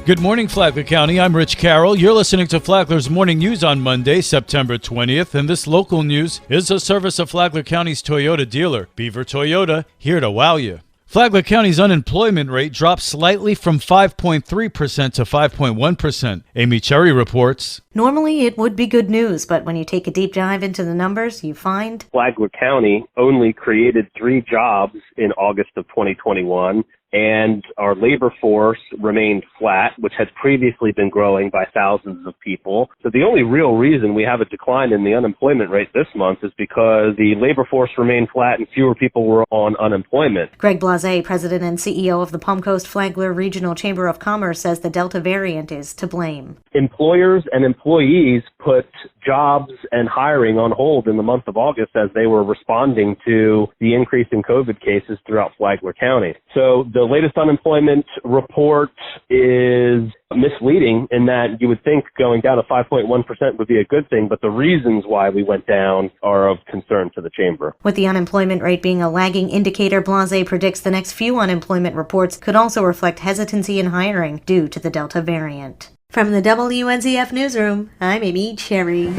Good morning, Flagler County. I'm Rich Carroll. You're listening to Flagler's Morning News on Monday, September 20th, and this local news is a service of Flagler County's Toyota dealer, Beaver Toyota, here to wow you. Flagler County's unemployment rate dropped slightly from 5.3% to 5.1%. Amy Cherry reports. Normally, it would be good news, but when you take a deep dive into the numbers, you find Flagler County only created 3 jobs in August of 2021, and our labor force remained flat, which had previously been growing by thousands of people. So the only real reason we have a decline in the unemployment rate this month is because the labor force remained flat and fewer people were on unemployment. Greg Blase, president and CEO of the Palm Coast Flagler Regional Chamber of Commerce, says the Delta variant is to blame. Employers and employees put jobs and hiring on hold in the month of August as they were responding to the increase in COVID cases throughout Flagler County. So the latest unemployment report is misleading in that you would think going down to 5.1% would be a good thing, but the reasons why we went down are of concern to the chamber. With the unemployment rate being a lagging indicator, Blase predicts the next few unemployment reports could also reflect hesitancy in hiring due to the Delta variant. From the WNZF Newsroom, I'm Amy Cherry.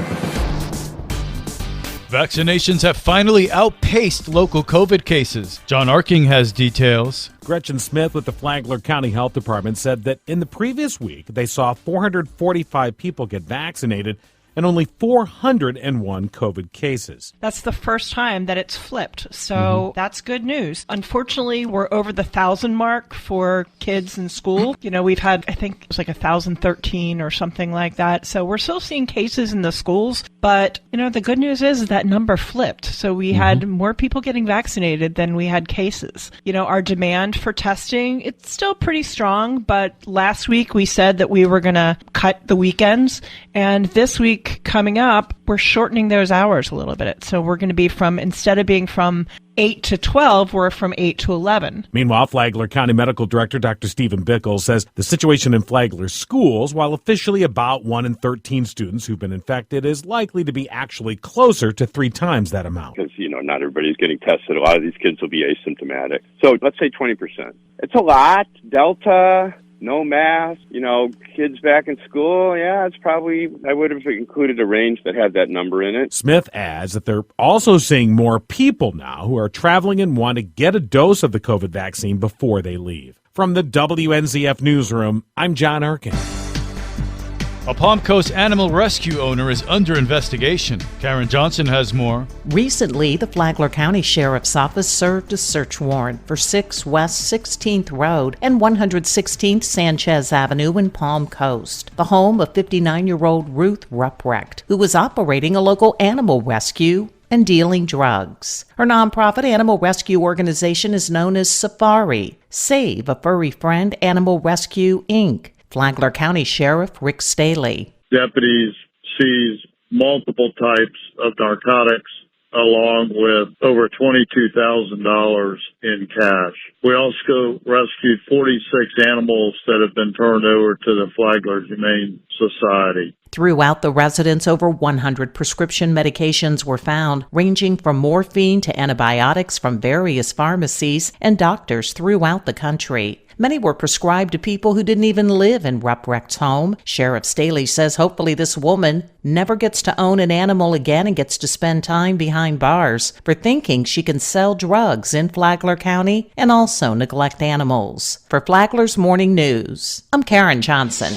Vaccinations have finally outpaced local COVID cases. John Arking has details. Gretchen Smith with the Flagler County Health Department said that in the previous week, they saw 445 people get vaccinated and only 401 COVID cases. That's the first time that it's flipped, so that's good news. Unfortunately, we're over the 1,000 mark for kids in school. You know, we've had, I think it's like 1,013 or something like that, so we're still seeing cases in the schools, but, you know, the good news is that number flipped, so we had more people getting vaccinated than we had cases. You know, our demand for testing, it's still pretty strong, but last week we said that we were going to cut the weekends, and this week coming up, we're shortening those hours a little bit. So we're going to be instead of being from 8 to 12, we're from 8 to 11. Meanwhile, Flagler County Medical Director Dr. Stephen Bickle says the situation in Flagler's schools, while officially about 1 in 13 students who've been infected, is likely to be actually closer to 3 times that amount. Because, not everybody's getting tested. A lot of these kids will be asymptomatic. So let's say 20%. It's a lot. Delta, no mask, kids back in school. Yeah, it's probably, I would have included a range that had that number in it. Smith adds that they're also seeing more people now who are traveling and want to get a dose of the COVID vaccine before they leave. From the WNZF Newsroom, I'm John Arkin. A Palm Coast animal rescue owner is under investigation. Karen Johnson has more. Recently, the Flagler County Sheriff's Office served a search warrant for 6 West 16th Road and 116th Sanchez Avenue in Palm Coast, the home of 59-year-old Ruth Ruprecht, who was operating a local animal rescue and dealing drugs. Her nonprofit animal rescue organization is known as Safari, Save a Furry Friend Animal Rescue, Inc. Flagler County Sheriff Rick Staley. Deputies seized multiple types of narcotics along with over $22,000 in cash. We also rescued 46 animals that have been turned over to the Flagler Humane Society. Throughout the residence, over 100 prescription medications were found, ranging from morphine to antibiotics from various pharmacies and doctors throughout the country. Many were prescribed to people who didn't even live in Ruprecht's home. Sheriff Staley says hopefully this woman never gets to own an animal again and gets to spend time behind bars for thinking she can sell drugs in Flagler County and also neglect animals. For Flagler's Morning News, I'm Karen Johnson.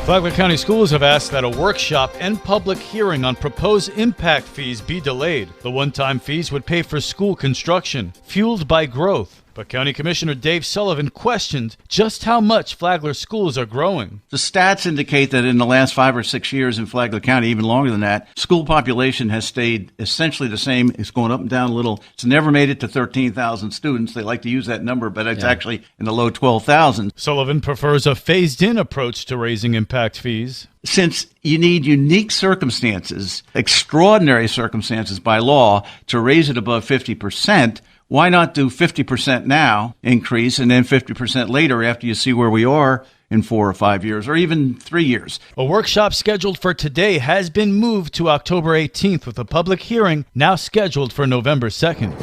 Flagler County Schools have asked that a workshop and public hearing on proposed impact fees be delayed. The one-time fees would pay for school construction, fueled by growth. But County Commissioner Dave Sullivan questioned just how much Flagler schools are growing. The stats indicate that in the last 5 or 6 years in Flagler County, even longer than that, school population has stayed essentially the same. It's going up and down a little. It's never made it to 13,000 students. They like to use that number, but it's actually in the low 12,000. Sullivan prefers a phased-in approach to raising impact fees. Since you need unique circumstances, extraordinary circumstances by law, to raise it above 50%, why not do 50% now, increase, and then 50% later after you see where we are in 4 or 5 years, or even 3 years? A workshop scheduled for today has been moved to October 18th, with a public hearing now scheduled for November 2nd.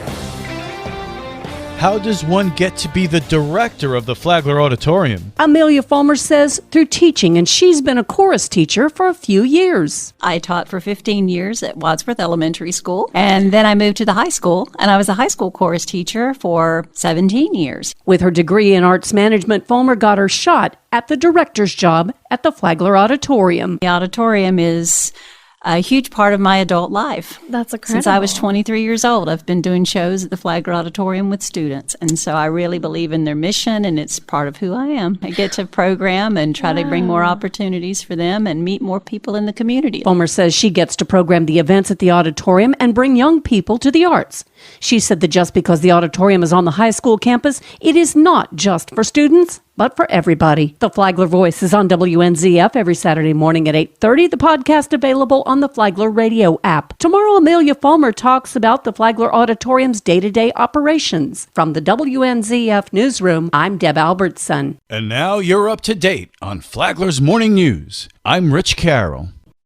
How does one get to be the director of the Flagler Auditorium? Amelia Fulmer says through teaching, and she's been a chorus teacher for a few years. I taught for 15 years at Wadsworth Elementary School, and then I moved to the high school, and I was a high school chorus teacher for 17 years. With her degree in arts management, Fulmer got her shot at the director's job at the Flagler Auditorium. The auditorium is a huge part of my adult life. That's incredible. Since I was 23 years old, I've been doing shows at the Flagler Auditorium with students. And so I really believe in their mission, and it's part of who I am. I get to program and try to bring more opportunities for them and meet more people in the community. Fulmer says she gets to program the events at the auditorium and bring young people to the arts. She said that just because the auditorium is on the high school campus, it is not just for students, but for everybody. The Flagler Voice is on WNZF every Saturday morning at 8:30. The podcast available on the Flagler radio app. Tomorrow, Amelia Fulmer talks about the Flagler Auditorium's day-to-day operations. From the WNZF newsroom, I'm Deb Albertson. And now you're up to date on Flagler's Morning News. I'm Rich Carroll.